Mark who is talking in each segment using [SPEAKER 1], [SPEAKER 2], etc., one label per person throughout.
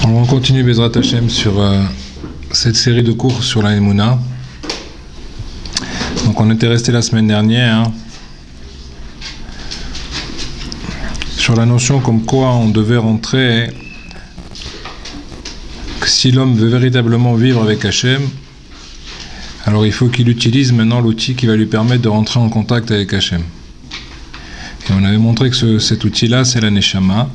[SPEAKER 1] On continue Bezrat Hashem sur cette série de cours sur la Emouna. Donc on était resté la semaine dernière sur la notion comme quoi on devait rentrer, que si l'homme veut véritablement vivre avec Hashem, alors il faut qu'il utilise maintenant l'outil qui va lui permettre de rentrer en contact avec Hashem. Et on avait montré que cet outil-là, c'est la Neshama.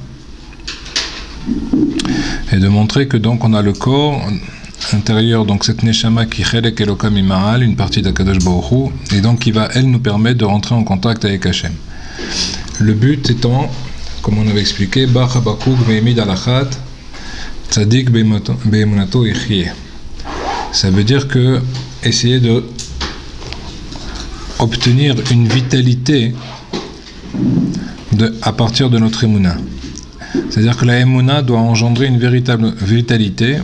[SPEAKER 1] Et de montrer que donc on a le corps intérieur, donc cette Neshama qui Chelek Elokam Ima'al, une partie d'Akadosh Baruch Hu, et donc qui va, elle, nous permettre de rentrer en contact avec Hashem. Le but étant, comme on avait expliqué, Bach Habakuk Ve'emid Alachat Tzadik Be'emunato Echie. Ça veut dire que essayer de obtenir une vitalité à partir de notre Emouna. C'est-à-dire que la Emouna doit engendrer une véritable vitalité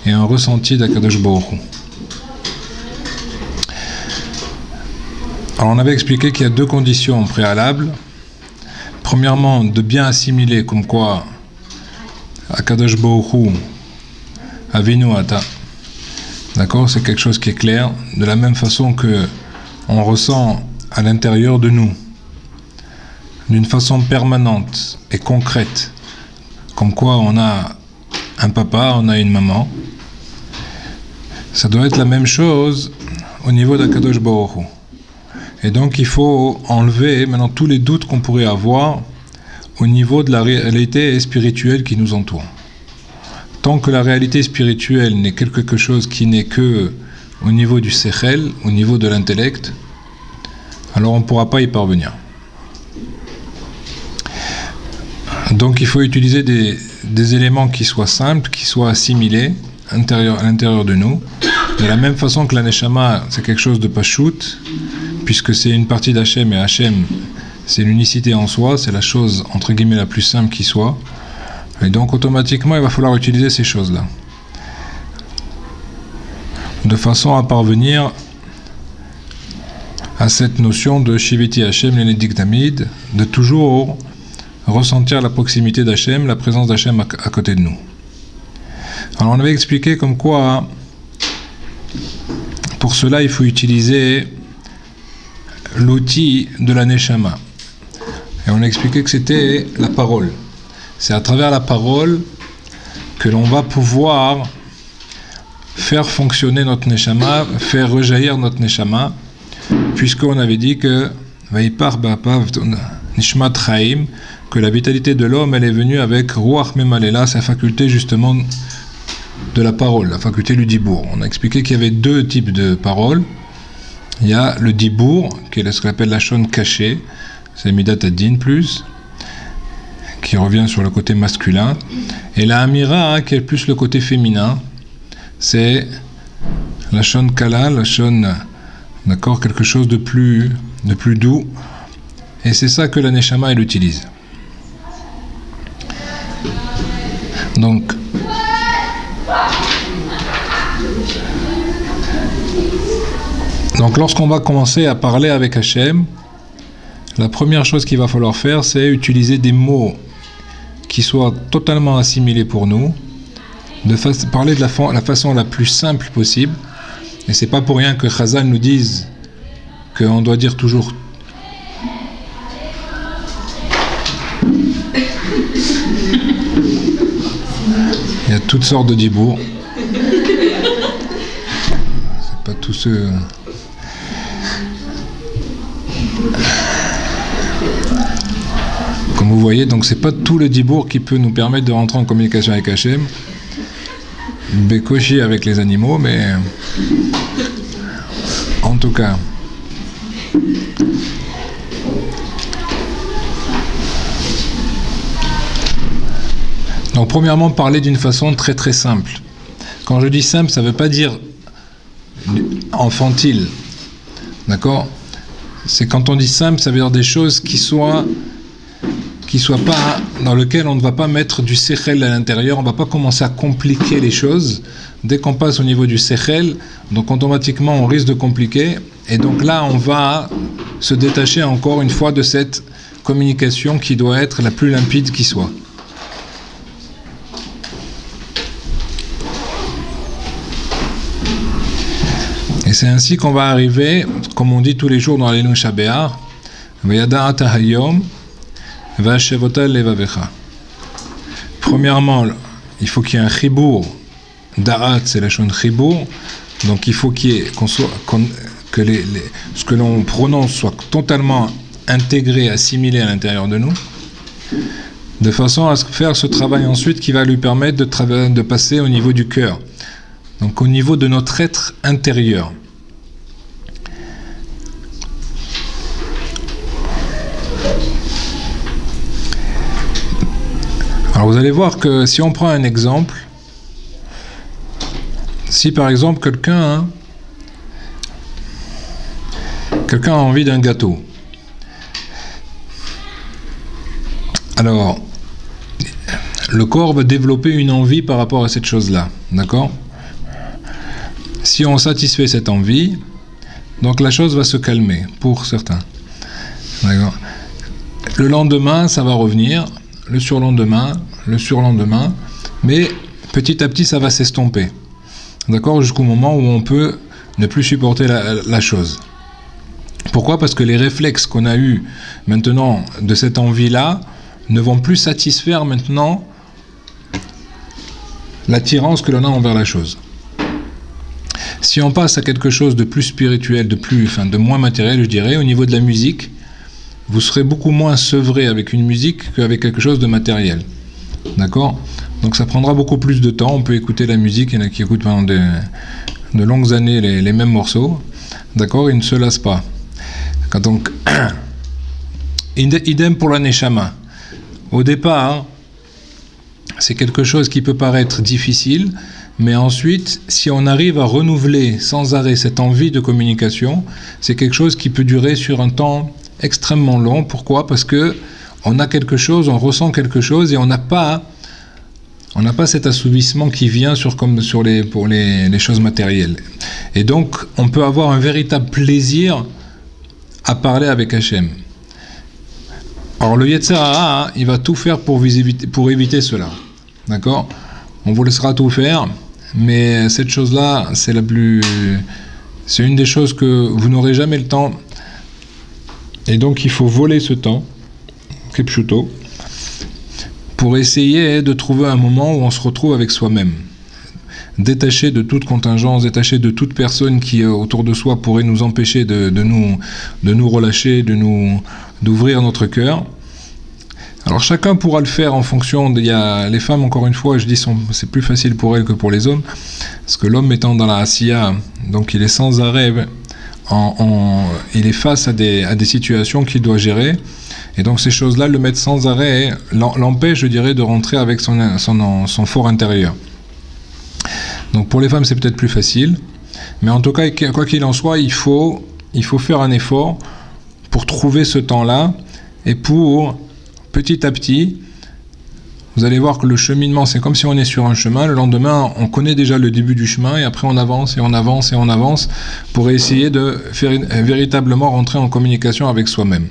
[SPEAKER 1] et un ressenti d'Akadosh Baruch Hu. Alors on avait expliqué qu'il y a deux conditions préalables. Premièrement, de bien assimiler comme quoi Akadosh Baruch Hu Avinu Ata. D'accord, c'est quelque chose qui est clair. De la même façon que on ressent à l'intérieur de nous, d'une façon permanente et concrète, comme quoi on a un papa, on a une maman. Ça doit être la même chose au niveau d'Akadosh Baruch Hu. Et donc il faut enlever maintenant tous les doutes qu'on pourrait avoir au niveau de la réalité spirituelle qui nous entoure. Tant que la réalité spirituelle n'est quelque chose qui n'est que au niveau du sechel, au niveau de l'intellect, alors on ne pourra pas y parvenir. Donc il faut utiliser des éléments qui soient simples, qui soient assimilés à l'intérieur de nous. De la même façon que la Neshama, c'est quelque chose de Pashut, puisque c'est une partie d'Hachem, et Hachem, c'est l'unicité en soi, c'est la chose, entre guillemets, la plus simple qui soit. Et donc automatiquement, il va falloir utiliser ces choses-là, de façon à parvenir à cette notion de Shiviti Hachem, l'Enedik Tamid, de toujours ressentir la proximité d'Hachem, la présence d'Hachem à côté de nous. Alors on avait expliqué comme quoi, pour cela, il faut utiliser l'outil de la Neshama. Et on a expliqué que c'était la parole. C'est à travers la parole que l'on va pouvoir faire fonctionner notre Neshama, faire rejaillir notre Neshama, puisqu'on avait dit que Vaipar Ba'apav Nishmat Chaim, que la vitalité de l'homme, elle est venue avec Ruach Memalela, sa faculté justement de la parole, la faculté du dibour. On a expliqué qu'il y avait deux types de paroles. Il y a le dibour, qui est ce qu'on appelle la shon cachée, c'est Midat Adin plus, qui revient sur le côté masculin, et la Amira, qui est plus le côté féminin, c'est la shon kala, la shon, d'accord, quelque chose de plus doux, et c'est ça que la Neshama, elle utilise. Donc, lorsqu'on va commencer à parler avec Hachem, la première chose qu'il va falloir faire, c'est utiliser des mots qui soient totalement assimilés pour nous, parler de la façon la plus simple possible. Et c'est pas pour rien que Chazal nous dise qu'on doit dire toujours il y a toutes sortes de dibours. C'est pas tous ceux. Comme vous voyez, donc c'est pas tout le dibour qui peut nous permettre de rentrer en communication avec Hachem. Bekoshi avec les animaux, mais en tout cas. Donc premièrement, parler d'une façon très très simple. Quand je dis simple, ça ne veut pas dire infantile. D'accord ? C'est quand on dit simple, ça veut dire des choses qui soient pas, dans lesquelles on ne va pas mettre du sechel à l'intérieur, on ne va pas commencer à compliquer les choses. Dès qu'on passe au niveau du sechel, donc automatiquement on risque de compliquer, et donc là on va se détacher encore une fois de cette communication qui doit être la plus limpide qui soit. Et c'est ainsi qu'on va arriver, comme on dit tous les jours dans l'Elul Shabbat, Vayada'ata hayom, va'ashevota levavecha. Premièrement, il faut qu'il y ait un chibour. Da'at, c'est la chose chibour. Donc il faut qu'il y ait, que ce que l'on prononce soit totalement intégré, assimilé à l'intérieur de nous, de façon à faire ce travail ensuite qui va lui permettre de passer au niveau du cœur, donc au niveau de notre être intérieur. Alors vous allez voir que si on prend un exemple, si par exemple quelqu'un a envie d'un gâteau, alors le corps va développer une envie par rapport à cette chose-là, d'accord? Si on satisfait cette envie, donc la chose va se calmer pour certains, d'accord? Le lendemain, ça va revenir, le surlendemain, mais petit à petit, ça va s'estomper, d'accord? Jusqu'au moment où on peut ne plus supporter la chose. Pourquoi? Parce que les réflexes qu'on a eus maintenant de cette envie-là ne vont plus satisfaire maintenant l'attirance que l'on a envers la chose. Si on passe à quelque chose de plus spirituel, de moins matériel, je dirais, au niveau de la musique, vous serez beaucoup moins sevré avec une musique qu'avec quelque chose de matériel. D'accord? Donc ça prendra beaucoup plus de temps. On peut écouter la musique, il y en a qui écoutent pendant de longues années les mêmes morceaux. D'accord? Ils ne se lassent pas. Donc, idem pour la neshama. Au départ, c'est quelque chose qui peut paraître difficile, mais ensuite, si on arrive à renouveler sans arrêt cette envie de communication, c'est quelque chose qui peut durer sur un temps extrêmement long. Pourquoi? Parce que on a quelque chose, on ressent quelque chose et on n'a pas cet assouvissement qui vient pour les choses matérielles. Et donc, on peut avoir un véritable plaisir à parler avec Hachem. Alors le Yetzer Hara, il va tout faire pour éviter cela. D'accord? On vous laissera tout faire, mais cette chose-là, c'est une des choses que vous n'aurez jamais le temps. Et donc il faut voler ce temps, Kipchuto, pour essayer de trouver un moment où on se retrouve avec soi-même. Détaché de toute contingence, détaché de toute personne qui autour de soi pourrait nous empêcher de nous relâcher, d'ouvrir notre cœur. Alors chacun pourra le faire en fonction les femmes, encore une fois, je dis c'est plus facile pour elles que pour les hommes, parce que l'homme étant dans la asiya, donc il est sans arrêt, il est face à des situations qu'il doit gérer, et donc ces choses-là le mettent sans arrêt, l'empêchent, je dirais, de rentrer avec son fort intérieur. Donc pour les femmes c'est peut-être plus facile, mais en tout cas quoi qu'il en soit, il faut faire un effort pour trouver ce temps-là, et pour petit à petit, vous allez voir que le cheminement, c'est comme si on est sur un chemin, le lendemain on connaît déjà le début du chemin, et après on avance et on avance et on avance pour essayer de faire véritablement rentrer en communication avec soi-même.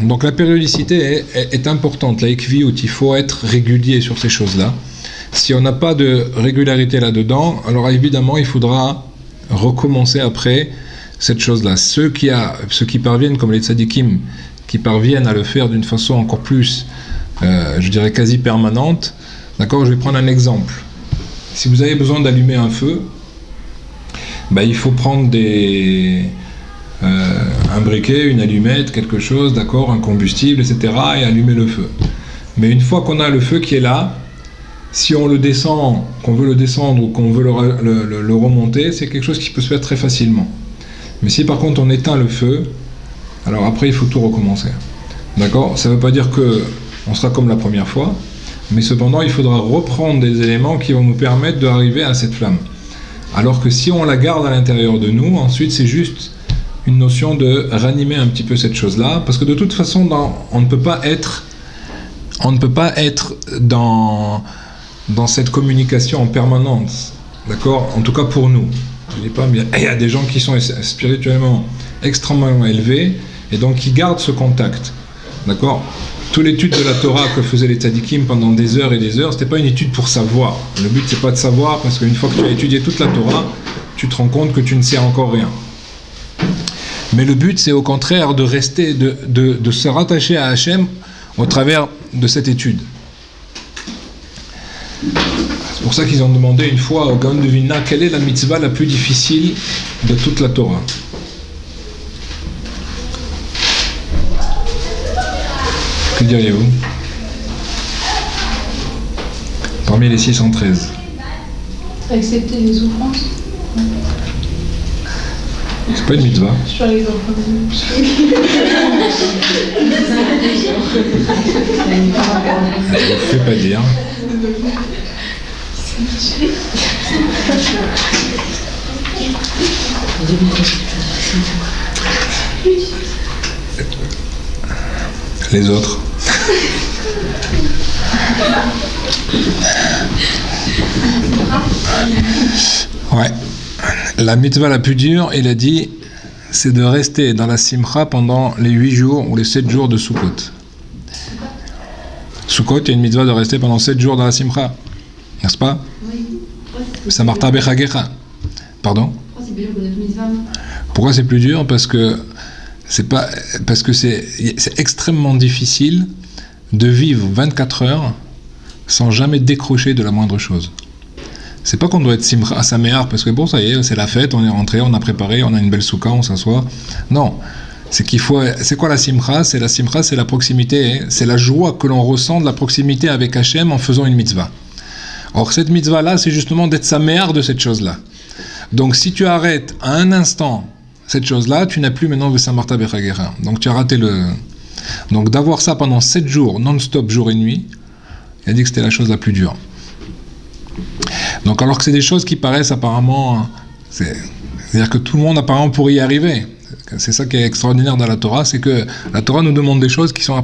[SPEAKER 1] Donc la périodicité est importante, la ekviyut, il faut être régulier sur ces choses-là. Si on n'a pas de régularité là-dedans, alors évidemment il faudra recommencer après cette chose-là. Ceux qui parviennent, comme les tzadikim, qui parviennent à le faire d'une façon encore plus, je dirais quasi permanente, d'accord, je vais prendre un exemple. Si vous avez besoin d'allumer un feu, il faut prendre un briquet, une allumette, quelque chose, d'accord, un combustible, etc., et allumer le feu. Mais une fois qu'on a le feu qui est là, si on le descend, qu'on veut le descendre ou qu'on veut le remonter, c'est quelque chose qui peut se faire très facilement. Mais si par contre on éteint le feu, alors après il faut tout recommencer. D'accord? Ça ne veut pas dire qu'on sera comme la première fois, mais cependant il faudra reprendre des éléments qui vont nous permettre d'arriver à cette flamme. Alors que si on la garde à l'intérieur de nous, ensuite c'est juste une notion de ranimer un petit peu cette chose-là, parce que de toute façon on ne peut pas être dans cette communication en permanence, d'accord? En tout cas pour nous. Je dis pas, mais il y a des gens qui sont spirituellement extrêmement élevés et donc qui gardent ce contact, d'accord? Toute l'étude de la Torah que faisaient les tzadikim pendant des heures et des heures, c'était pas une étude pour savoir. Le but c'est pas de savoir, parce qu'une fois que tu as étudié toute la Torah, tu te rends compte que tu ne sais encore rien. Mais le but, c'est au contraire de rester, de se rattacher à Hachem au travers de cette étude. C'est pour ça qu'ils ont demandé une fois au Gaon de Vilna quelle est la mitzvah la plus difficile de toute la Torah. Que diriez-vous? Parmi les 613.
[SPEAKER 2] Accepter les souffrances.
[SPEAKER 1] C'est pas une mitzvah.
[SPEAKER 2] Je suis arrivée en premier.
[SPEAKER 1] Je ne fais pas dire. Les autres. Ouais. La mitzvah la plus dure, il a dit, c'est de rester dans la simcha pendant les 8 jours ou les 7 jours de Sukkot. Sukkot, il y a une mitzvah de rester pendant 7 jours dans la simcha. N'est-ce pas?
[SPEAKER 2] Oui.
[SPEAKER 1] Samarta bechagecha. Pardon? Pourquoi c'est plus dur? Parce que c'est extrêmement difficile de vivre 24 heures sans jamais décrocher de la moindre chose. C'est pas qu'on doit être simcha à saméar parce que bon, ça y est, c'est la fête, on est rentré, on a préparé, on a une belle souka, on s'assoit. Non, c'est qu'il faut. C'est quoi la simcha? C'est la proximité, c'est la joie que l'on ressent de la proximité avec Hachem en faisant une mitzvah. Or cette mitzvah là, c'est justement d'être saméar de cette chose là. Donc si tu arrêtes à un instant cette chose là, tu n'as plus maintenant de Samarta Bechagera. Donc tu as raté le. Donc d'avoir ça pendant 7 jours non-stop, jour et nuit, il a dit que c'était la chose la plus dure. Donc alors que c'est des choses qui paraissent apparemment, c'est-à-dire que tout le monde apparemment pourrait y arriver. C'est ça qui est extraordinaire dans la Torah, c'est que la Torah nous demande des choses qui sont à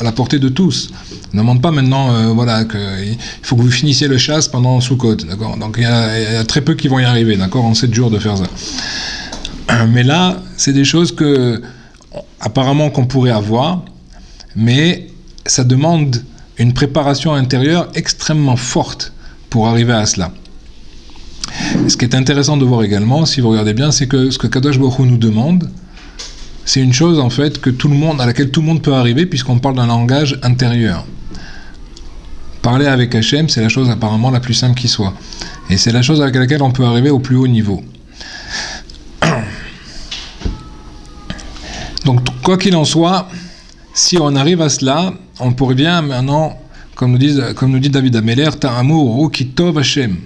[SPEAKER 1] la portée de tous. Ne demande pas maintenant, voilà, qu'il faut que vous finissiez le chasse pendant Sukkot, d'accord. Donc il y a très peu qui vont y arriver, d'accord, en 7 jours de faire ça. Mais là, c'est des choses que apparemment qu'on pourrait avoir, mais ça demande une préparation intérieure extrêmement forte pour arriver à cela. Et ce qui est intéressant de voir également, si vous regardez bien, c'est que ce que Kadosh Baruch Hu nous demande, c'est une chose en fait à laquelle tout le monde peut arriver, puisqu'on parle d'un langage intérieur. Parler avec Hachem, c'est la chose apparemment la plus simple qui soit. Et c'est la chose avec laquelle on peut arriver au plus haut niveau. Donc, quoi qu'il en soit, si on arrive à cela, on pourrait bien maintenant, comme nous dit David Ameler, Ta'amu uru ki tov Hashem.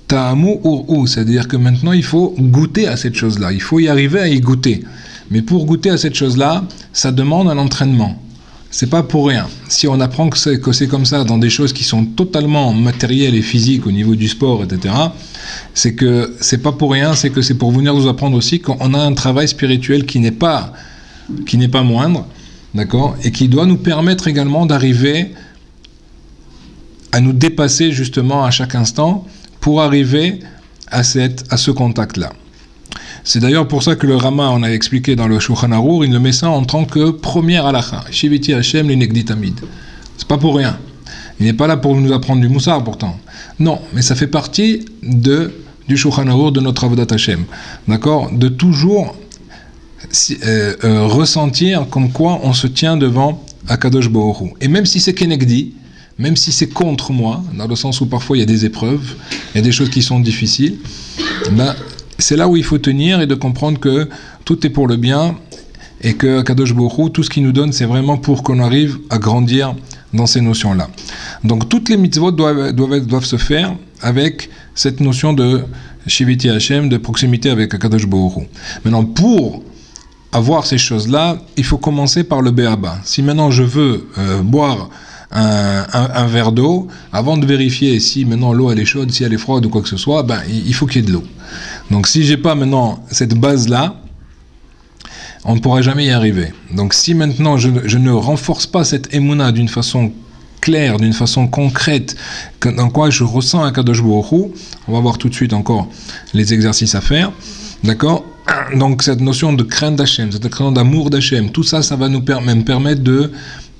[SPEAKER 1] Ta'amu uru, c'est-à-dire que maintenant il faut goûter à cette chose-là, il faut y arriver à y goûter. Mais pour goûter à cette chose-là, ça demande un entraînement. C'est pas pour rien. Si on apprend que c'est comme ça dans des choses qui sont totalement matérielles et physiques au niveau du sport, etc., c'est que c'est pas pour rien, c'est que c'est pour venir nous apprendre aussi qu'on a un travail spirituel qui n'est pas moindre, d'accord, et qui doit nous permettre également d'arriver à nous dépasser justement à chaque instant pour arriver à ce contact-là. C'est d'ailleurs pour ça que le Rama, on a expliqué dans le Shulchan Arour, il le met ça en tant que première halakha. Shiviti Hashem l'inegdi tamid. C'est pas pour rien. Il n'est pas là pour nous apprendre du moussar pourtant. Non, mais ça fait partie du Shulchan Arour de notre Avodat Hashem. D'accord? De toujours ressentir comme quoi on se tient devant Akadosh Baruch Hu. Et même si c'est kenegdi, même si c'est contre moi, dans le sens où parfois il y a des épreuves, il y a des choses qui sont difficiles, ben, c'est là où il faut tenir et de comprendre que tout est pour le bien et que Kadosh Baruch Hu, tout ce qu'il nous donne, c'est vraiment pour qu'on arrive à grandir dans ces notions-là. Donc toutes les mitzvot doivent se faire avec cette notion de Shiviti Hashem, de proximité avec Kadosh Baruch Hu. Maintenant, pour avoir ces choses-là, il faut commencer par le béaba. Si maintenant je veux boire un verre d'eau, avant de vérifier si maintenant l'eau elle est chaude, si elle est froide ou quoi que ce soit, ben, il faut qu'il y ait de l'eau. Donc si j'ai pas maintenant cette base-là, on ne pourra jamais y arriver. Donc si maintenant je ne renforce pas cette émouna d'une façon claire, d'une façon concrète, dans quoi je ressens un Kadosh Baruch Hu, on va voir tout de suite encore les exercices à faire, d'accord? Donc cette notion de crainte d'Hachem, cette notion d'amour d'Hachem, tout ça, ça va nous permettre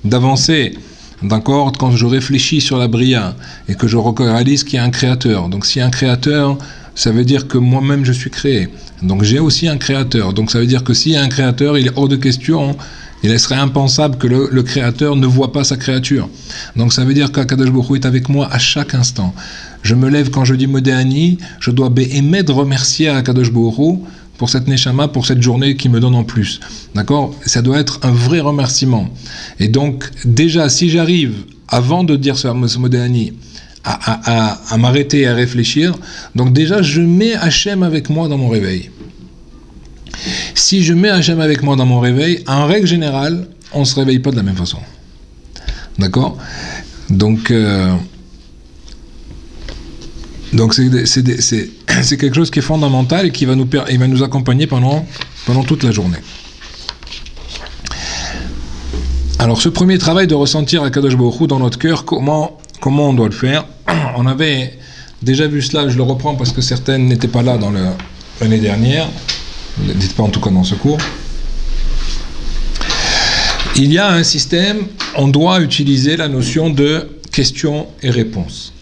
[SPEAKER 1] d'avancer. D'accord, quand je réfléchis sur la bria et que je réalise qu'il y a un créateur. Donc s'il y a un créateur, ça veut dire que moi-même je suis créé. Donc j'ai aussi un créateur. Donc ça veut dire que s'il y a un créateur, il est hors de question, il serait impensable que le créateur ne voit pas sa créature. Donc ça veut dire qu'Akadosh Baruch Hu est avec moi à chaque instant. Je me lève quand je dis Modéani, je dois béhémet de remercier Akadosh Baruch Hu pour cette Neshama, pour cette journée qui me donne en plus. D'accord? Ça doit être un vrai remerciement. Et donc déjà, si j'arrive, avant de dire ce Modéani, à m'arrêter et à réfléchir, donc déjà je mets Hachem avec moi dans mon réveil. Si je mets Hachem avec moi dans mon réveil, en règle générale, on ne se réveille pas de la même façon. D'accord? Donc c'est quelque chose qui est fondamental et qui va nous accompagner pendant toute la journée. Alors ce premier travail de ressentir Akadosh Baruch Hu dans notre cœur, comment on doit le faire? On avait déjà vu cela, je le reprends parce que certaines n'étaient pas là dans l'année dernière, dites pas en tout cas dans ce cours. Il y a un système, on doit utiliser la notion de questions et réponses.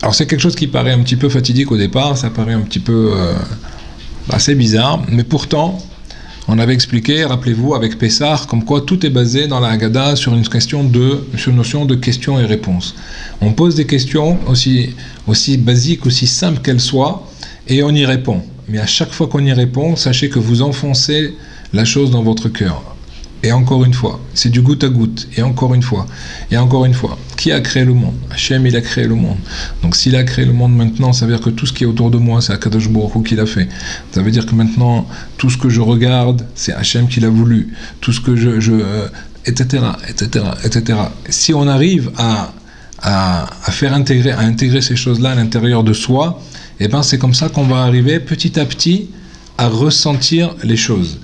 [SPEAKER 1] Alors c'est quelque chose qui paraît un petit peu fatidique au départ, ça paraît un petit peu assez bizarre, mais pourtant, on avait expliqué, rappelez-vous, avec Pessah, comme quoi tout est basé dans la Haggadah sur une notion de questions et réponses. On pose des questions aussi basiques, aussi simples qu'elles soient, et on y répond. Mais à chaque fois qu'on y répond, sachez que vous enfoncez la chose dans votre cœur. Et encore une fois, c'est du goutte à goutte, et encore une fois, et encore une fois. Qui a créé le monde? Hachem, il a créé le monde. Donc s'il a créé le monde maintenant, ça veut dire que tout ce qui est autour de moi, c'est Akadosh Baruch Hu qui l'a fait. Ça veut dire que maintenant, tout ce que je regarde, c'est Hachem qui l'a voulu. Tout ce que etc., etc., etc. Si on arrive à intégrer ces choses-là à l'intérieur de soi, eh ben c'est comme ça qu'on va arriver petit à petit à ressentir les choses.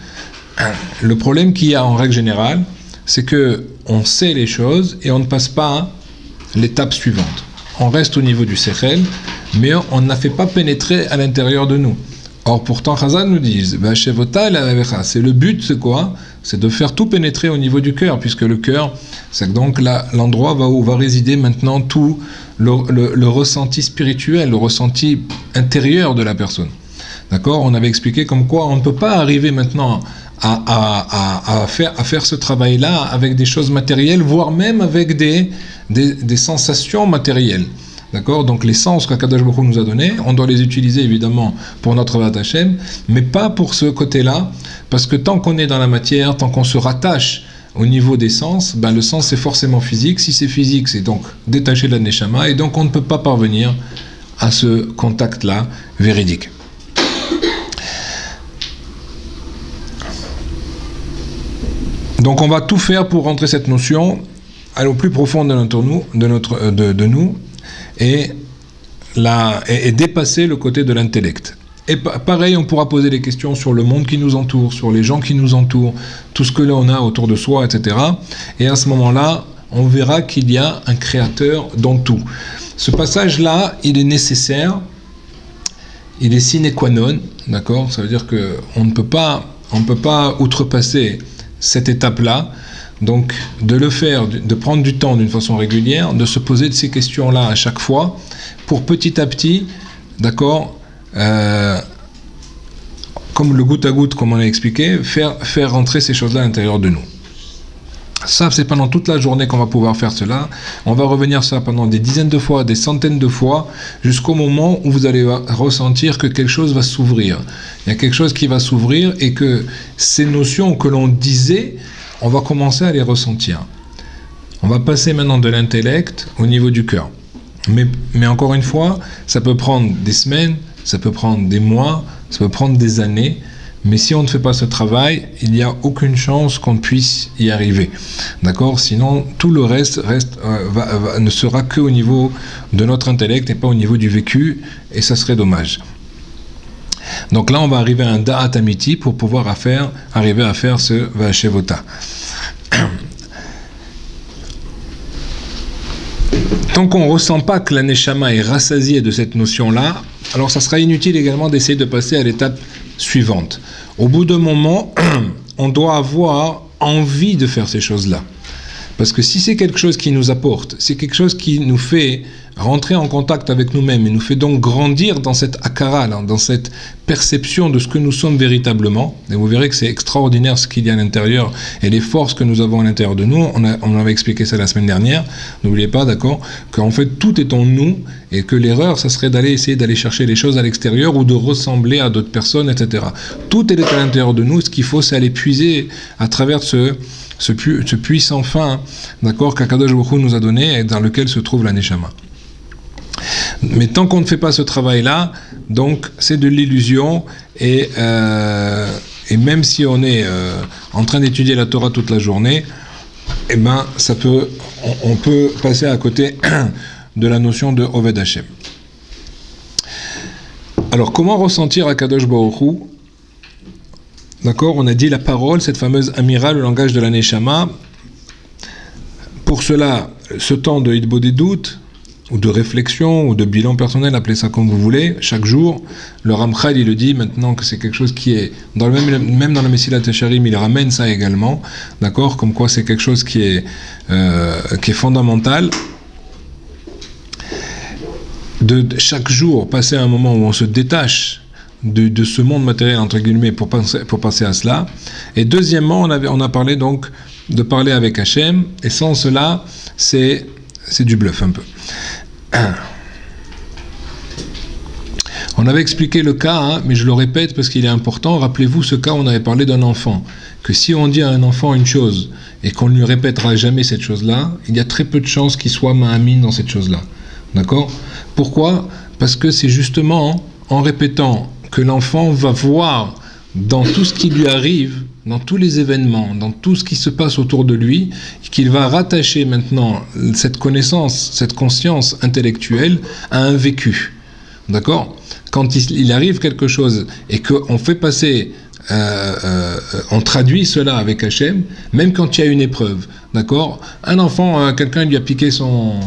[SPEAKER 1] Le problème qu'il y a en règle générale, c'est que on sait les choses et on ne passe pas à l'étape suivante. On reste au niveau du sechel, mais on ne la fait pas pénétrer à l'intérieur de nous. Or pourtant, Chazal nous dit, c'est le but, c'est quoi? C'est de faire tout pénétrer au niveau du cœur, puisque le cœur, c'est donc l'endroit où va résider maintenant tout le ressenti spirituel, le ressenti intérieur de la personne. D'accord? On avait expliqué comme quoi on ne peut pas arriver maintenant à faire ce travail-là avec des choses matérielles, voire même avec des sensations matérielles. D'accord? Donc les sens qu'Akadosh Baruch Hu nous a donnés, on doit les utiliser évidemment pour notre Vat Hashem, mais pas pour ce côté-là, parce que tant qu'on est dans la matière, tant qu'on se rattache au niveau des sens, le sens c'est forcément physique. Si c'est physique, c'est donc détaché de la Neshama, et donc on ne peut pas parvenir à ce contact-là véridique. Donc on va tout faire pour rentrer cette notion au plus profond de nous et dépasser le côté de l'intellect. Et pareil, on pourra poser des questions sur le monde qui nous entoure, sur les gens qui nous entourent, tout ce que l'on a autour de soi, etc. Et à ce moment-là, on verra qu'il y a un créateur dans tout. Ce passage-là, il est nécessaire, il est sine qua non, d'accord? Ça veut dire qu'on ne peut pas outrepasser cette étape-là, donc de le faire, de prendre du temps d'une façon régulière, de se poser de ces questions-là à chaque fois, pour petit à petit, d'accord, comme le goutte à goutte, comme on a expliqué, faire rentrer ces choses-là à l'intérieur de nous. Ça, c'est pendant toute la journée qu'on va pouvoir faire cela. On va revenir ça pendant des dizaines de fois, des centaines de fois, jusqu'au moment où vous allez ressentir que quelque chose va s'ouvrir. Il y a quelque chose qui va s'ouvrir et que ces notions que l'on disait, on va commencer à les ressentir. On va passer maintenant de l'intellect au niveau du cœur. Mais encore une fois, ça peut prendre des semaines, ça peut prendre des mois, ça peut prendre des années. Mais si on ne fait pas ce travail, il n'y a aucune chance qu'on puisse y arriver. D'accord? Sinon, tout le reste ne sera qu'au niveau de notre intellect et pas au niveau du vécu, et ça serait dommage. Donc là, on va arriver à un Da'at Amiti pour pouvoir arriver à faire ce Va'ashevota. Tant qu'on ne ressent pas que la Neshama est rassasiée de cette notion-là, alors ça sera inutile également d'essayer de passer à l'étape suivante. Au bout d'un moment, on doit avoir envie de faire ces choses-là. Parce que si c'est quelque chose qui nous apporte, c'est quelque chose qui nous fait rentrer en contact avec nous-mêmes et nous fait donc grandir dans cette akara, là, dans cette perception de ce que nous sommes véritablement, et vous verrez que c'est extraordinaire ce qu'il y a à l'intérieur et les forces que nous avons à l'intérieur de nous, on avait expliqué ça la semaine dernière, n'oubliez pas, d'accord, qu'en fait tout est en nous et que l'erreur, ça serait essayer d'aller chercher les choses à l'extérieur ou de ressembler à d'autres personnes, etc. Tout est à l'intérieur de nous, ce qu'il faut c'est aller puiser à travers ce puissant fin, d'accord, qu'Akadosh Baruch Hu nous a donné et dans lequel se trouve la Neshama. Mais tant qu'on ne fait pas ce travail-là, donc c'est de l'illusion et même si on est en train d'étudier la Torah toute la journée, eh ben on peut passer à côté de la notion de Oved Hashem. Alors comment ressentir Akadosh Baruch Hu? D'accord, on a dit la parole, cette fameuse Amira, le langage de la Neshama. Pour cela, ce temps de Hitbodedut, ou de réflexion, ou de bilan personnel, appelez ça comme vous voulez, chaque jour, le Ramchal, il le dit maintenant que c'est quelque chose qui est, même dans la Mesilat Yesharim, il ramène ça également, d'accord, comme quoi c'est quelque chose qui est fondamental, de chaque jour passer un moment où on se détache de ce monde matériel, entre guillemets, pour passer à cela. Et deuxièmement, on a parlé donc de parler avec Hachem, et sans cela, c'est du bluff un peu. On avait expliqué le cas, hein, mais je le répète parce qu'il est important. Rappelez-vous ce cas, on avait parlé d'un enfant. Que si on dit à un enfant une chose et qu'on ne lui répétera jamais cette chose-là, il y a très peu de chances qu'il soit ma'amine dans cette chose-là. D'accord ? Pourquoi ? Parce que c'est justement en répétant que l'enfant va voir dans tout ce qui lui arrive, dans tous les événements, dans tout ce qui se passe autour de lui, qu'il va rattacher maintenant cette connaissance, cette conscience intellectuelle à un vécu. D'accord ? Quand il arrive quelque chose et qu'on fait passer, on traduit cela avec Hachem, même quand il y a une épreuve. D'accord ? Un enfant, quelqu'un lui a piqué son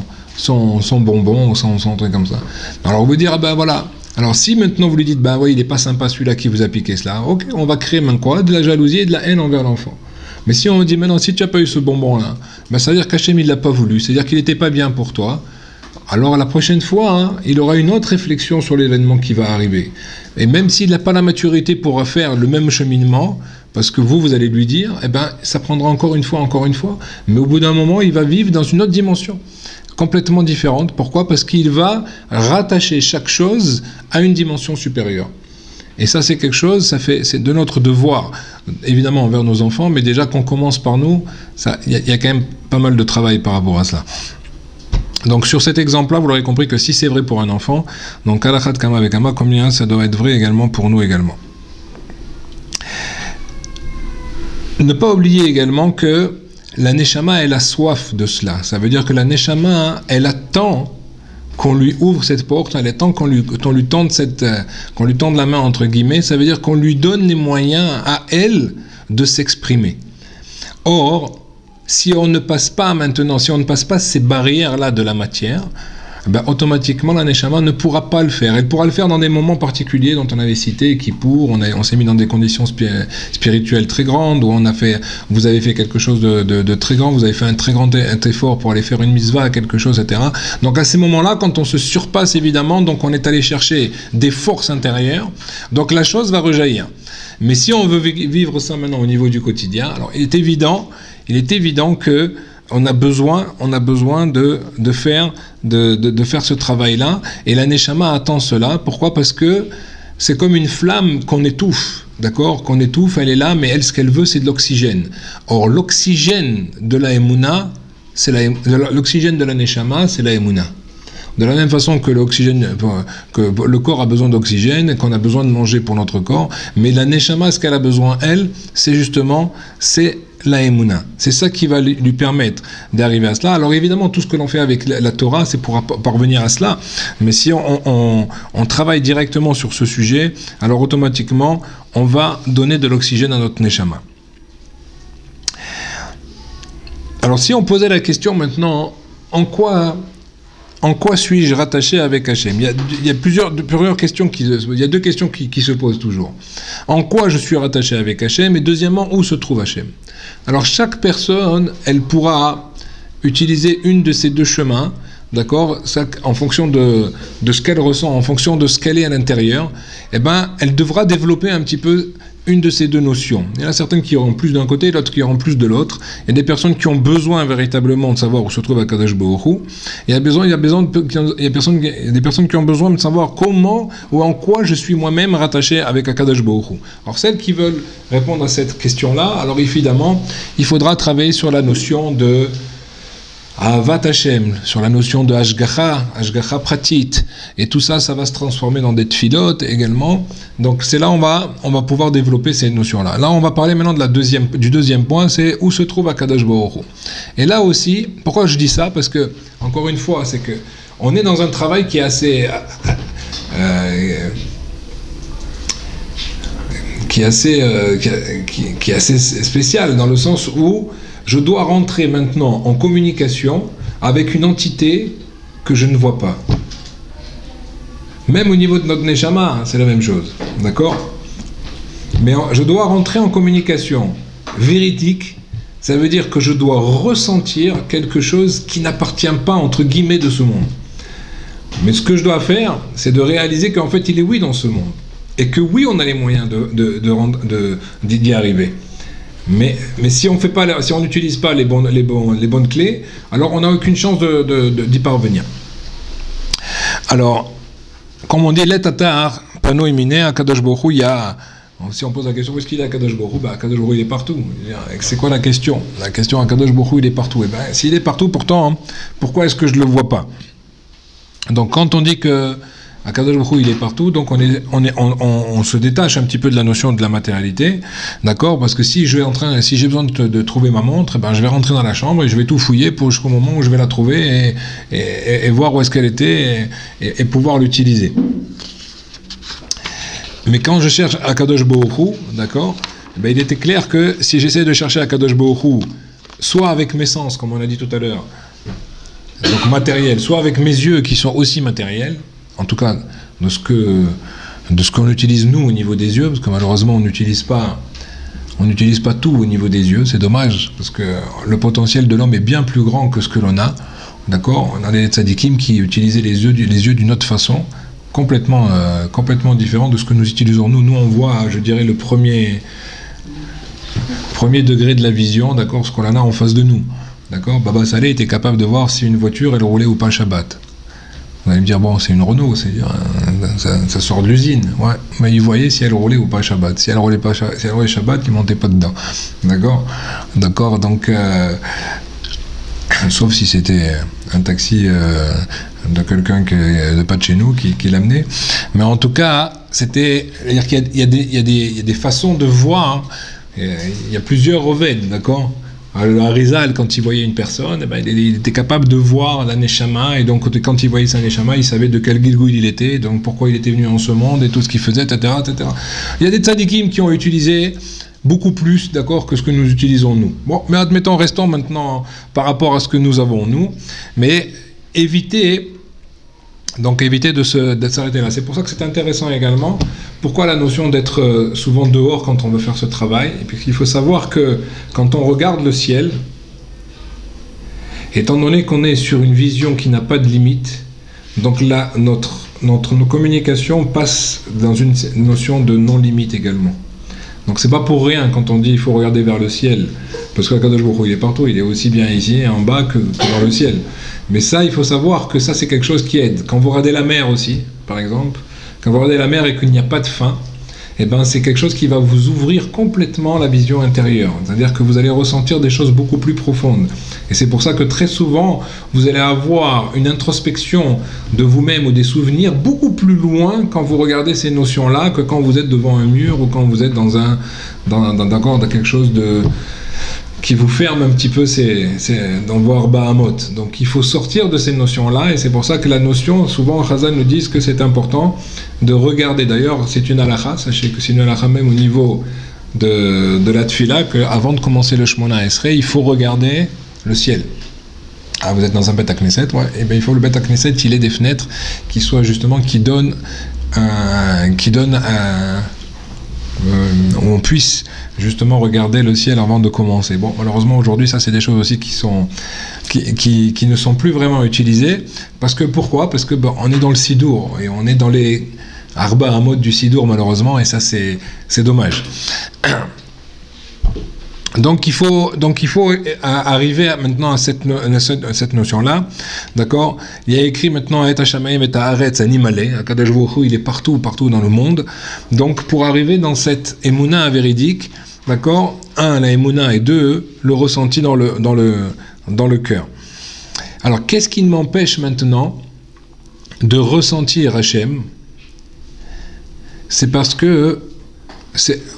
[SPEAKER 1] bonbon, son truc comme ça. Alors vous dire, ah ben voilà. Alors si maintenant vous lui dites, bah oui, il n'est pas sympa celui-là qui vous a piqué cela, ok, on va créer maintenant quoi ? De la jalousie et de la haine envers l'enfant. Mais si on dit maintenant, si tu n'as pas eu ce bonbon-là, ben ça veut dire qu'Hachem il ne l'a pas voulu, c'est-à-dire qu'il n'était pas bien pour toi. Alors la prochaine fois, hein, il aura une autre réflexion sur l'événement qui va arriver. Et même s'il n'a pas la maturité pour faire le même cheminement, parce que vous allez lui dire, eh ben ça prendra encore une fois, mais au bout d'un moment, il va vivre dans une autre dimension. Complètement différente. Pourquoi ? Parce qu'il va rattacher chaque chose à une dimension supérieure. Et ça, c'est quelque chose, c'est de notre devoir, évidemment envers nos enfants, mais déjà qu'on commence par nous, il y a quand même pas mal de travail par rapport à cela. Donc sur cet exemple-là, vous l'aurez compris que si c'est vrai pour un enfant, donc Alachat Kama Vekama, combien ça doit être vrai également pour nous également. Ne pas oublier également que la Neshama, elle a soif de cela. Ça veut dire que la Neshama, elle attend qu'on lui ouvre cette porte, elle attend qu'on lui tende la main, entre guillemets. Ça veut dire qu'on lui donne les moyens à elle de s'exprimer. Or, si on ne passe pas ces barrières-là de la matière, ben automatiquement la Neshama ne pourra pas le faire. Elle pourra le faire dans des moments particuliers dont on avait cité, Kippour, on s'est mis dans des conditions spirituelles très grandes, où vous avez fait quelque chose de très grand, vous avez fait un très grand effort pour aller faire une mitzvah, quelque chose, etc. Donc à ces moments-là, quand on se surpasse évidemment, donc on est allé chercher des forces intérieures, donc la chose va rejaillir. Mais si on veut vivre ça maintenant au niveau du quotidien, alors il est évident que on a besoin de faire ce travail-là, et la Neshama attend cela. Pourquoi ? Parce que c'est comme une flamme qu'on étouffe, d'accord ? Qu'on étouffe, elle est là, mais elle, ce qu'elle veut, c'est de l'oxygène. Or, l'oxygène de la Emouna, l'oxygène de la Neshama, c'est la Emouna. De la même façon que le corps a besoin d'oxygène et qu'on a besoin de manger pour notre corps, mais la Neshama, ce qu'elle a besoin, elle, c'est la Emouna. C'est ça qui va lui permettre d'arriver à cela. Alors évidemment, tout ce que l'on fait avec la Torah, c'est pour parvenir à cela. Mais si on travaille directement sur ce sujet, alors automatiquement, on va donner de l'oxygène à notre Neshama. Alors si on posait la question maintenant, en quoi suis-je rattaché avec Hachem ? Il y a plusieurs questions il y a deux questions qui se posent toujours. En quoi je suis rattaché avec Hachem ? Et deuxièmement, où se trouve Hachem ? Alors chaque personne, elle pourra utiliser une de ces deux chemins, d'accord, en fonction de ce qu'elle ressent, en fonction de ce qu'elle est à l'intérieur, eh ben, elle devra développer un petit peu une de ces deux notions. Il y en a certaines qui auront plus d'un côté, d'autres qui auront plus de l'autre. Il y a des personnes qui ont besoin véritablement de savoir où se trouve Akadosh Baruch Hu. Il y a des personnes qui ont besoin de savoir comment ou en quoi je suis moi-même rattaché avec Akadosh Baruch Hu. Alors celles qui veulent répondre à cette question-là, alors évidemment, il faudra travailler sur la notion de Ahavat Hashem, sur la notion de Hashgacha pratit, et tout ça, ça va se transformer dans des tfilotes également. Donc c'est là on va pouvoir développer ces notions-là. Là, on va parler maintenant du deuxième point, c'est où se trouve Akadosh Baruch Hu. Et là aussi, pourquoi je dis ça? Parce que, encore une fois, c'est que on est dans un travail qui est assez spécial, dans le sens où je dois rentrer maintenant en communication avec une entité que je ne vois pas. Même au niveau de notre Neshama, c'est la même chose. D'accord? Mais je dois rentrer en communication véridique. Ça veut dire que je dois ressentir quelque chose qui n'appartient pas, entre guillemets, de ce monde. Mais ce que je dois faire, c'est de réaliser qu'en fait, il est oui dans ce monde. Et que oui, on a les moyens d'y arriver. Mais si on n'utilise pas les bonnes clés, alors on n'a aucune chance d'y parvenir. Alors, comme on dit, l'etatar, pano iminé, Akadosh Baruch Hu, il y a. Si on pose la question, où est-ce qu'il est Akadosh Baruch Hu? Akadosh Baruch Hu, il est partout. C'est quoi la question? La question, Akadosh Baruch Hu, il est partout. Eh bien, s'il est partout, pourtant, pourquoi est-ce que je ne le vois pas? Donc, quand on dit que Akadosh Baruch Hu, il est partout, donc on se détache un petit peu de la notion de la matérialité, d'accord? Parce que si j'ai besoin de trouver ma montre, eh ben je vais rentrer dans la chambre et je vais tout fouiller jusqu'au moment où je vais la trouver et voir où est-ce qu'elle était et pouvoir l'utiliser. Mais quand je cherche Akadosh Baruch Hu, d'accord? Eh ben il était clair que si j'essaie de chercher Akadosh Baruch Hu, soit avec mes sens, comme on a dit tout à l'heure, donc matériel, soit avec mes yeux qui sont aussi matériels, en tout cas de ce qu'on utilise nous au niveau des yeux, parce que malheureusement on n'utilise pas tout au niveau des yeux, c'est dommage, parce que le potentiel de l'homme est bien plus grand que ce que l'on a, d'accord? On a des tzadikim qui utilisaient les yeux d'une autre façon, complètement différent de ce que nous utilisons nous. Nous on voit, je dirais, le premier degré de la vision, d'accord, ce qu'on a en face de nous, d'accord? Baba Saleh était capable de voir si une voiture elle roulait ou pas Shabbat. Vous allez me dire, bon, c'est une Renault, ça sort de l'usine. Ouais, mais il voyait si elle roulait ou pas Shabbat. Si elle roulait Shabbat, il ne montait pas dedans. D'accord, donc, sauf si c'était un taxi de quelqu'un de pas de chez nous qui l'amenait. Mais en tout cas, c'est-à-dire qu'il y a des façons de voir. Il y a plusieurs revêtes, d'accord? Le Harizal, quand il voyait une personne, eh ben, il était capable de voir la Neshama, et donc quand il voyait sa Neshama, il savait de quel Gilgul il était, donc pourquoi il était venu en ce monde, et tout ce qu'il faisait, etc., etc. Il y a des tzadikim qui ont utilisé beaucoup plus, d'accord, que ce que nous utilisons nous. Bon, mais admettons, restons maintenant par rapport à ce que nous avons nous, mais éviter de s'arrêter là. C'est pour ça que c'est intéressant également. Pourquoi la notion d'être souvent dehors quand on veut faire ce travail? Et puis il faut savoir que quand on regarde le ciel, étant donné qu'on est sur une vision qui n'a pas de limite, donc là, nos communications passent dans une notion de non-limite également. Donc c'est pas pour rien quand on dit il faut regarder vers le ciel, parce que Akadosh Baruch Hu, il est partout, il est aussi bien ici en bas que dans le ciel. Mais ça, il faut savoir que ça c'est quelque chose qui aide. Quand vous regardez la mer aussi, par exemple, quand vous regardez la mer et qu'il n'y a pas de fin, eh ben c'est quelque chose qui va vous ouvrir complètement la vision intérieure. C'est-à-dire que vous allez ressentir des choses beaucoup plus profondes. Et c'est pour ça que très souvent, vous allez avoir une introspection de vous-même ou des souvenirs beaucoup plus loin quand vous regardez ces notions-là que quand vous êtes devant un mur ou quand vous êtes dans quelque chose qui vous ferme un petit peu dans vos Bahamot. Donc il faut sortir de ces notions-là, et c'est pour ça que la notion, souvent Chazal nous dit que c'est important de regarder. D'ailleurs, c'est une halakha, sachez que c'est une halakha même au niveau de la tfila, qu'avant de commencer le Shmona Esrei, il faut regarder le ciel. Ah, vous êtes dans un Bet HaKnesset, ouais, et bien il faut le Bet HaKnesset, il ait des fenêtres qui soient justement, qui donnent où on puisse justement regarder le ciel avant de commencer. Bon, malheureusement aujourd'hui, ça c'est des choses aussi qui sont qui ne sont plus vraiment utilisés. Parce que pourquoi? Parce que on est dans le Sidour et on est dans les Arba Amot du Sidour malheureusement, et ça c'est dommage. Donc il faut arriver maintenant à cette notion-là, d'accord? Il y a écrit maintenant Et Hashamayim et Haaretz animalé, Akadosh Baruch Hu, il est partout dans le monde. Donc pour arriver dans cette émouna véridique, d'accord? Un, la émouna, et deux, le ressenti dans le cœur. Alors qu'est-ce qui m'empêche maintenant de ressentir Hachem? C'est parce que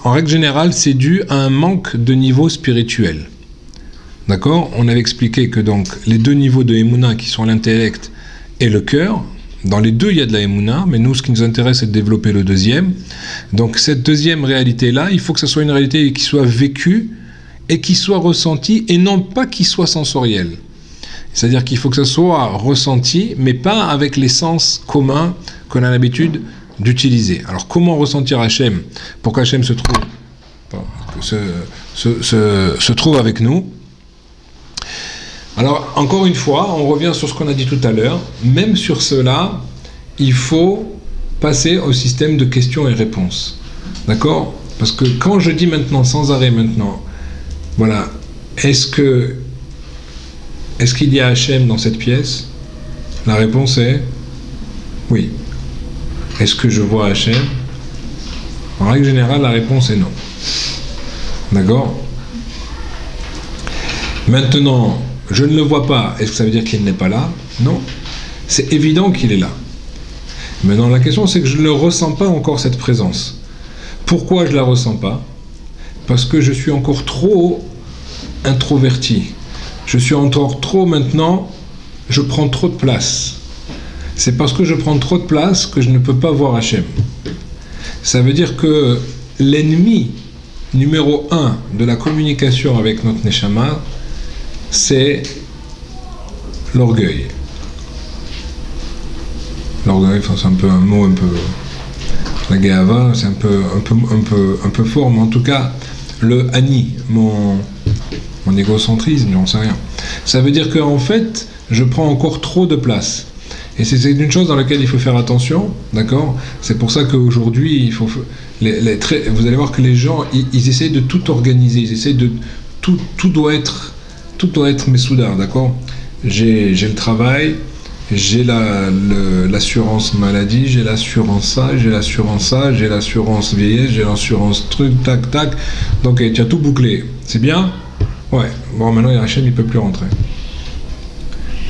[SPEAKER 1] en règle générale, c'est dû à un manque de niveau spirituel. D'accord? On avait expliqué que donc les deux niveaux de Emouna qui sont l'intellect et le cœur, dans les deux il y a de la Emouna, mais nous ce qui nous intéresse c'est de développer le deuxième. Donc cette deuxième réalité-là, il faut que ce soit une réalité qui soit vécue et qui soit ressentie et non pas qui soit sensorielle. C'est-à-dire qu'il faut que ce soit ressenti, mais pas avec les sens communs qu'on a l'habitude d'utiliser. Alors comment ressentir Hachem pour qu'Hachem se trouve avec nous? Alors encore une fois, on revient sur ce qu'on a dit tout à l'heure. Même sur cela, il faut passer au système de questions et réponses. D'accord? Parce que quand je dis maintenant, sans arrêt maintenant, voilà, est-ce qu'il y a Hachem dans cette pièce? La réponse est oui. Est-ce que je vois Hachem? En règle générale, la réponse est non. D'accord? Maintenant, je ne le vois pas. Est-ce que ça veut dire qu'il n'est pas là? Non. C'est évident qu'il est là. Maintenant, la question, c'est que je ne ressens pas encore cette présence. Pourquoi je ne la ressens pas? Parce que je suis encore trop introverti. Je suis encore trop maintenant, je prends trop de place. C'est parce que je prends trop de place que je ne peux pas voir Hachem. Ça veut dire que l'ennemi numéro 1 de la communication avec notre Neshama, c'est l'orgueil. L'orgueil, c'est un peu un mot un peu... La Geava, c'est un peu fort, mais en tout cas, le Ani, mon égocentrisme, j'en sais rien. Ça veut dire qu'en fait, je prends encore trop de place. Et c'est une chose dans laquelle il faut faire attention, d'accord? C'est pour ça qu'aujourd'hui, vous allez voir que les gens, ils essayent de tout organiser, ils essayent de... Tout doit être messoudar, d'accord? J'ai le travail, j'ai l'assurance maladie, j'ai l'assurance ça, j'ai l'assurance vieillesse, j'ai l'assurance truc, tac, tac. Donc tu as tout bouclé. C'est bien? Ouais. Bon, maintenant, Hachem, il ne peut plus rentrer.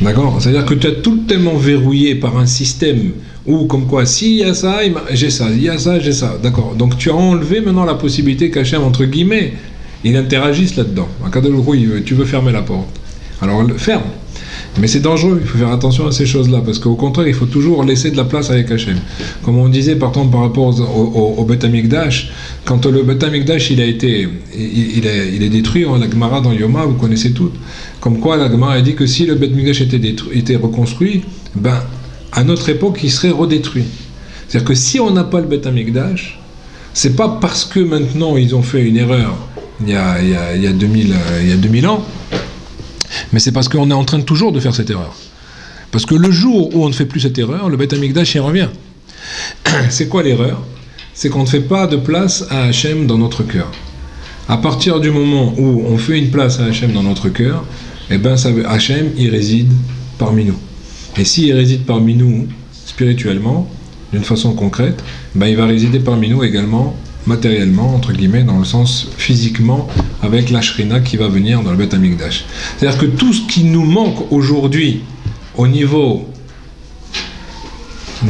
[SPEAKER 1] D'accord? C'est-à-dire que tu as tout tellement verrouillé par un système où, comme quoi, s'il y a ça, j'ai ça, il y a ça, j'ai ça. D'accord? Donc tu as enlevé maintenant la possibilité qu'Hachem, entre guillemets, il interagisse là-dedans. En cas de tu veux fermer la porte. Alors ferme. Mais c'est dangereux, il faut faire attention à ces choses-là, parce qu'au contraire, il faut toujours laisser de la place avec Hachem. Comme on disait, par exemple, par rapport au Beth Amikdash, quand le Beth Amikdash il est détruit, la Gemara dans Yoma, vous connaissez toutes, comme quoi la Gemara a dit que si le Beth Amikdash était reconstruit, ben, à notre époque, il serait redétruit. C'est-à-dire que si on n'a pas le Beth Amikdash, c'est pas parce que maintenant ils ont fait une erreur il y a 2000 ans, mais c'est parce qu'on est en train toujours de faire cette erreur. Parce que le jour où on ne fait plus cette erreur, le Beth Amikdash y revient. C'est quoi l'erreur? C'est qu'on ne fait pas de place à Hachem dans notre cœur. À partir du moment où on fait une place à Hachem dans notre cœur, eh ben Hachem, il réside parmi nous. Et s'il réside parmi nous spirituellement, d'une façon concrète, ben il va résider parmi nous également matériellement, entre guillemets, dans le sens physiquement, avec la Shrina qui va venir dans le Beth Amikdash. C'est-à-dire que tout ce qui nous manque aujourd'hui au niveau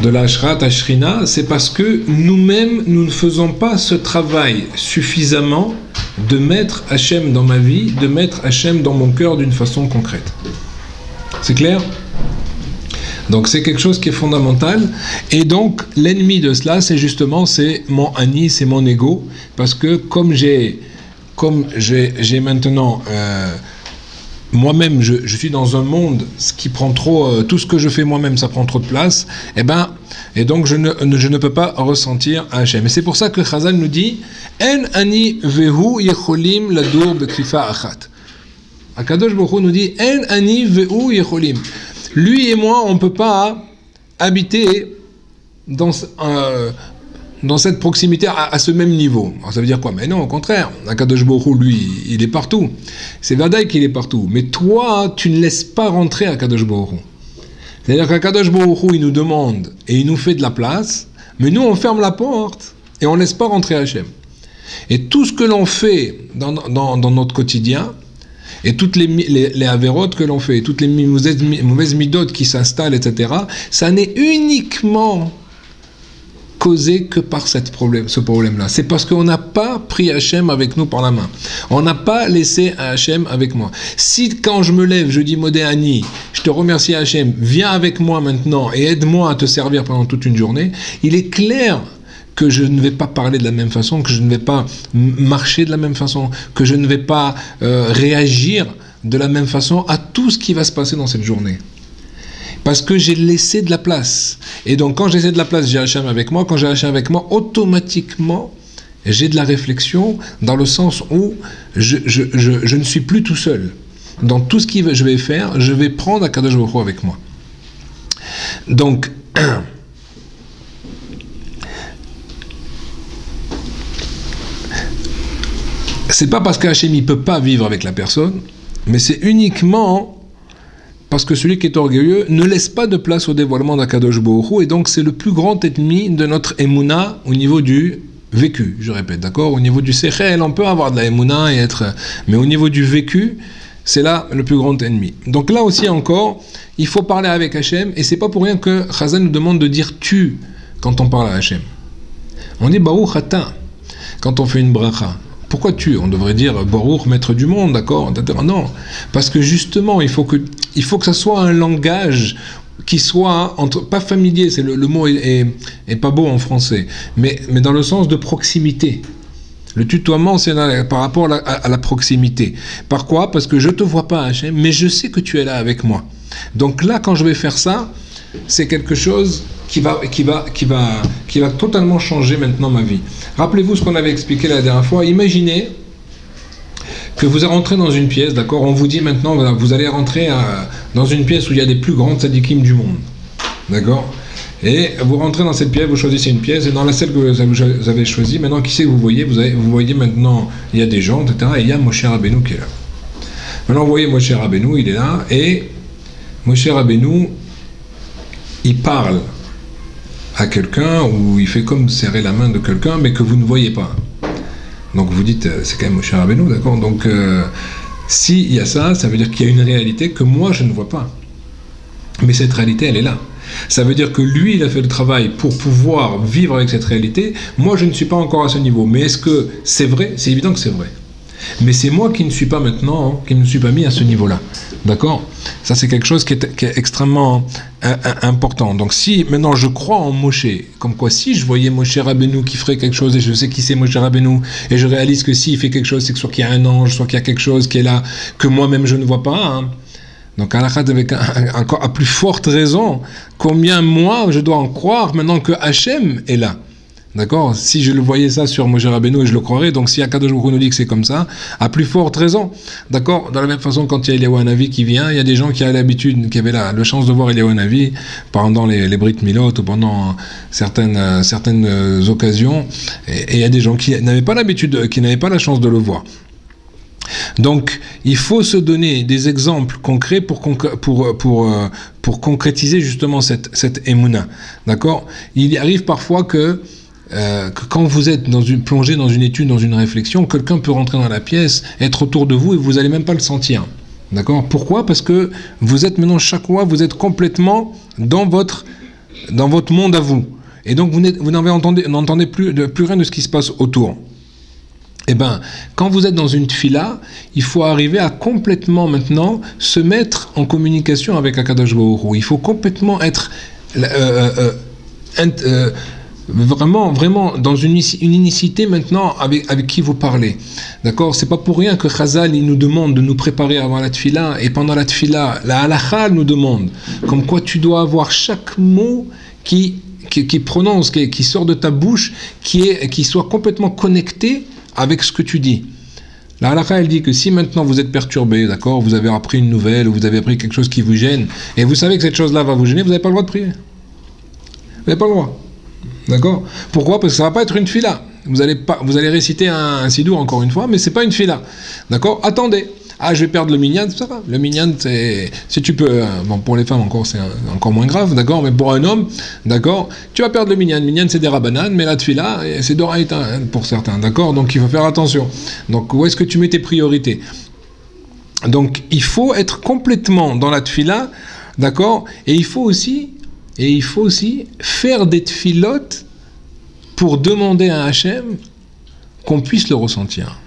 [SPEAKER 1] de la Shrat Shrina, c'est parce que nous-mêmes, nous ne faisons pas ce travail suffisamment de mettre Hachem dans ma vie, de mettre Hachem dans mon cœur d'une façon concrète. C'est clair ? Donc c'est quelque chose qui est fondamental, et donc l'ennemi de cela, c'est justement mon ani, c'est mon ego, parce que comme j'ai maintenant moi-même, je suis dans un monde qui prend trop, tout ce que je fais moi-même, ça prend trop de place, et donc je ne peux pas ressentir Hachem. Et c'est pour ça que Chazal nous dit En ani vehu yecholim ladur bekrifa achat. Akadosh Baruch Hu nous dit En ani ve'u yecholim. Lui et moi, on ne peut pas habiter dans cette proximité à ce même niveau. Alors ça veut dire quoi? Mais non, au contraire. Akadosh Baruch Hu, lui, il est partout. C'est Vadaï qu'il est partout. Mais toi, tu ne laisses pas rentrer Akadosh Baruch Hu. C'est-à-dire qu'Akadosh Baruch Hu, il nous demande et il nous fait de la place, mais nous, on ferme la porte et on ne laisse pas rentrer Hachem. Et tout ce que l'on fait dans notre quotidien, et toutes les avérotes que l'on fait, et toutes les mauvaises midotes qui s'installent, etc., ça n'est uniquement causé que par ce problème-là. C'est parce qu'on n'a pas pris Hachem avec nous par la main. On n'a pas laissé Hachem avec moi. Si quand je me lève, je dis Modéani, je te remercie Hachem, viens avec moi maintenant et aide-moi à te servir pendant toute une journée, il est clair que je ne vais pas parler de la même façon, que je ne vais pas marcher de la même façon, que je ne vais pas réagir de la même façon à tout ce qui va se passer dans cette journée. Parce que j'ai laissé de la place. Et donc, quand j'ai laissé de la place, j'ai Hachem avec moi. Quand j'ai Hachem avec moi, automatiquement, j'ai de la réflexion dans le sens où je ne suis plus tout seul. Dans tout ce que je vais faire, je vais prendre Akadosh Baruch Hu avec moi. Donc, c'est pas parce qu'Hachem ne peut pas vivre avec la personne, mais c'est uniquement parce que celui qui est orgueilleux ne laisse pas de place au dévoilement d'Akadosh Baruch Hu, et donc c'est le plus grand ennemi de notre Emouna au niveau du vécu, je répète, d'accord? Au niveau du Sechel, on peut avoir de la Emouna mais au niveau du vécu, c'est là le plus grand ennemi. Donc là aussi encore, il faut parler avec Hachem, et c'est pas pour rien que Chazal nous demande de dire tu quand on parle à Hachem. On dit Baruch Ata quand on fait une bracha. Pourquoi tu? On devrait dire Baruch, maître du monde, d'accord? Non, parce que justement, il faut que ça soit un langage qui soit pas familier, le mot est pas beau en français, mais dans le sens de proximité. Le tutoiement, c'est par rapport à la proximité. Par quoi? Parce que je te vois pas, Hachem, mais je sais que tu es là avec moi. Donc là, quand je vais faire ça, c'est quelque chose qui va totalement changer maintenant ma vie. Rappelez-vous ce qu'on avait expliqué la dernière fois. Imaginez que vous rentrez dans une pièce, d'accord? On vous dit maintenant, voilà, vous allez rentrer dans une pièce où il y a les plus grands tzadikim du monde, d'accord? Et vous rentrez dans cette pièce, vous choisissez une pièce, et dans la salle que vous avez choisie, maintenant, qui c'est que vous voyez? Vous voyez maintenant, il y a des gens, etc., et il y a Moshe Rabbeinu qui est là. Maintenant, vous voyez Moshe Rabbeinu, il est là, et Moshe Rabbeinu, il parle à quelqu'un, ou il fait comme serrer la main de quelqu'un, mais que vous ne voyez pas. Donc vous dites, c'est quand même Moshe Rabbeinu, d'accord? Donc, s'il y a ça, ça veut dire qu'il y a une réalité que moi, je ne vois pas. Mais cette réalité, elle est là. Ça veut dire que lui, il a fait le travail pour pouvoir vivre avec cette réalité. Moi, je ne suis pas encore à ce niveau. Mais est-ce que c'est vrai? C'est évident que c'est vrai. Mais c'est moi qui ne suis pas maintenant, qui ne me suis pas mis à ce niveau-là. D'accord? Ça, c'est quelque chose qui est extrêmement important. Donc, si maintenant je crois en Moshe, comme quoi si je voyais Moshe Rabbeinu qui ferait quelque chose, et je sais qui c'est Moshe Rabbeinu, et je réalise que s'il fait quelque chose, c'est que soit qu'il y a un ange, soit qu'il y a quelque chose qui est là, que moi-même je ne vois pas. Hein. Donc, avec encore à plus forte raison, combien moi je dois en croire maintenant que Hachem est là. D'accord? Si je le voyais ça sur Moshe Rabbeinu, je le croirais. Donc si Akadosh Baruch Hu nous dit que c'est comme ça, à plus forte raison. D'accord? De la même façon, quand il y a Eliyahu Hanavi qui vient, il y a des gens qui avaient l'habitude, qui avaient la chance de voir Eliyahu Hanavi pendant les Brit Milot ou pendant certaines occasions. Et il y a des gens qui n'avaient pas l'habitude, qui n'avaient pas la chance de le voir. Donc, il faut se donner des exemples concrets pour concrétiser justement cette émouna. D'accord? Il arrive parfois que quand vous êtes plongé dans une étude, dans une réflexion, quelqu'un peut rentrer dans la pièce, être autour de vous et vous n'allez même pas le sentir. D'accord? Pourquoi? Parce que vous êtes maintenant, chaque fois, vous êtes complètement dans votre monde à vous. Et donc, vous n'entendez plus rien de ce qui se passe autour. Eh bien, quand vous êtes dans une tfila, il faut arriver à complètement maintenant se mettre en communication avec Akadosh Baruch Hu. Il faut complètement être vraiment dans une unicité maintenant avec qui vous parlez. D'accord? C'est pas pour rien que Chazal il nous demande de nous préparer avant la tfila, et pendant la tfila, la halakha nous demande comme quoi tu dois avoir chaque mot qui prononce, qui sort de ta bouche, qui soit complètement connecté avec ce que tu dis. La halakha, elle dit que si maintenant vous êtes perturbé, d'accord, vous avez appris une nouvelle, ou vous avez appris quelque chose qui vous gêne, et vous savez que cette chose-là va vous gêner, vous n'avez pas le droit de prier. Vous n'avez pas le droit. D'accord? Pourquoi? Parce que ça ne va pas être une fila. Vous allez réciter un sidour encore une fois, mais ce n'est pas une fila. D'accord? Attendez. Ah, je vais perdre le minyan, c'est ça. Le minyan, c'est... Si tu peux... Bon, pour les femmes, encore, c'est encore moins grave, d'accord? Mais pour un homme, d'accord? Tu vas perdre le minyan. Le minyan, c'est des rabbanan, mais la tfila, c'est d'oraïta, pour certains, d'accord? Donc, il faut faire attention. Donc, où est-ce que tu mets tes priorités? Donc, il faut être complètement dans la tfila, d'accord? Et il faut aussi faire des tfilotes pour demander à Hachem qu'on puisse le ressentir.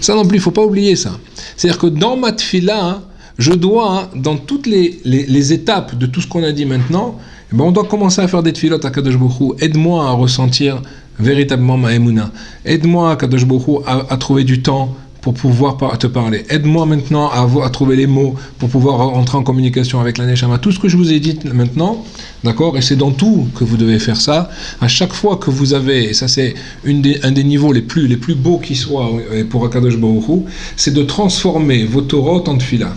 [SPEAKER 1] Ça non plus, il ne faut pas oublier ça. C'est-à-dire que dans ma tfila, je dois, dans toutes les étapes de tout ce qu'on a dit maintenant, on doit commencer à faire des tfilotes à Kadosh Baruch Hu. Aide-moi à ressentir véritablement ma émouna. Aide-moi, Kadosh Baruch Hu, à trouver du temps pour pouvoir te parler. Aide-moi maintenant à trouver les mots pour pouvoir entrer en communication avec la Neshama. Tout ce que je vous ai dit maintenant, d'accord, et c'est dans tout que vous devez faire ça. À chaque fois que vous avez, et ça c'est un des niveaux les plus beaux qui soit pour Akadosh Baruch Hu, c'est de transformer vos Torot en tefila.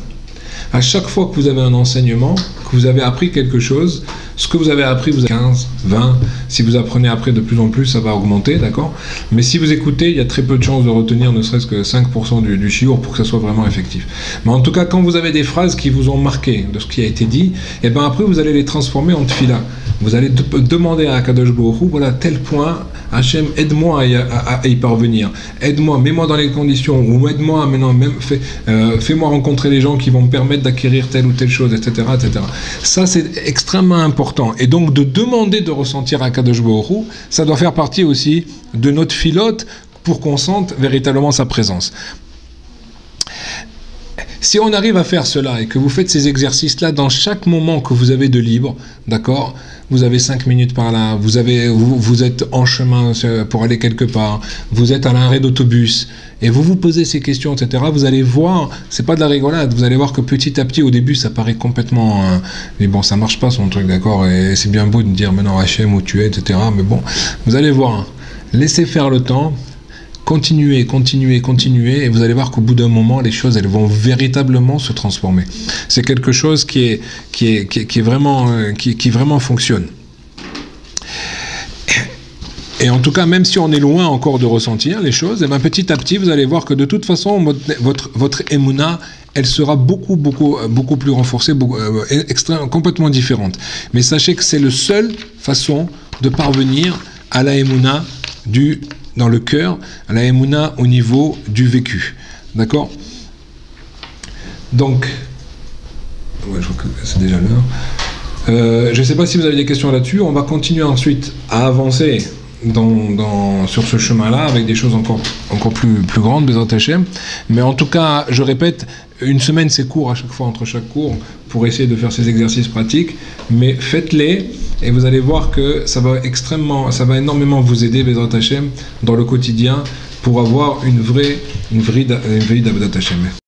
[SPEAKER 1] À chaque fois que vous avez un enseignement, que vous avez appris quelque chose, ce que vous avez appris, vous avez 15, 20, si vous apprenez après de plus en plus, ça va augmenter, d'accord? Mais si vous écoutez, il y a très peu de chances de retenir ne serait-ce que 5% du shiur pour que ça soit vraiment effectif. Mais en tout cas, quand vous avez des phrases qui vous ont marqué de ce qui a été dit, et bien après vous allez les transformer en tefila. Vous allez demander à Akadosh Baruch Hu, voilà, tel point, Hachem, aide-moi à y parvenir. Aide-moi, mets-moi dans les conditions, ou aide-moi, maintenant, même, fais-moi rencontrer les gens qui vont me permettre d'acquérir telle ou telle chose, etc., etc. Ça, c'est extrêmement important. Et donc, de demander de ressentir Akadosh Baruch Hu, ça doit faire partie aussi de notre filote pour qu'on sente véritablement sa présence. Si on arrive à faire cela et que vous faites ces exercices-là dans chaque moment que vous avez de libre, d'accord, vous avez 5 minutes par là, vous êtes en chemin pour aller quelque part, vous êtes à l'arrêt d'autobus, et vous vous posez ces questions, etc., vous allez voir, c'est pas de la rigolade, vous allez voir que petit à petit, au début, ça paraît complètement... mais bon, ça marche pas son truc, d'accord, et c'est bien beau de dire maintenant Hachem où tu es, etc., mais bon, vous allez voir, laissez faire le temps, continuez, et vous allez voir qu'au bout d'un moment, les choses, elles vont véritablement se transformer. C'est quelque chose qui vraiment fonctionne. Et en tout cas, même si on est loin encore de ressentir les choses, et bien petit à petit, vous allez voir que de toute façon, votre émouna, elle sera beaucoup plus renforcée, complètement différente. Mais sachez que c'est la seule façon de parvenir à la émouna dans le cœur, à la émouna au niveau du vécu. D'accord? Donc, ouais, je crois que c'est déjà l'heure. Je ne sais pas si vous avez des questions là-dessus. On va continuer ensuite à avancer sur ce chemin-là avec des choses encore plus grandes, Bezrat Hashem. Mais en tout cas, je répète, une semaine c'est court à chaque fois entre chaque cours pour essayer de faire ces exercices pratiques, mais faites-les et vous allez voir que ça va énormément vous aider, Bezrat Hashem, dans le quotidien pour avoir une vraie Avodat Hashem.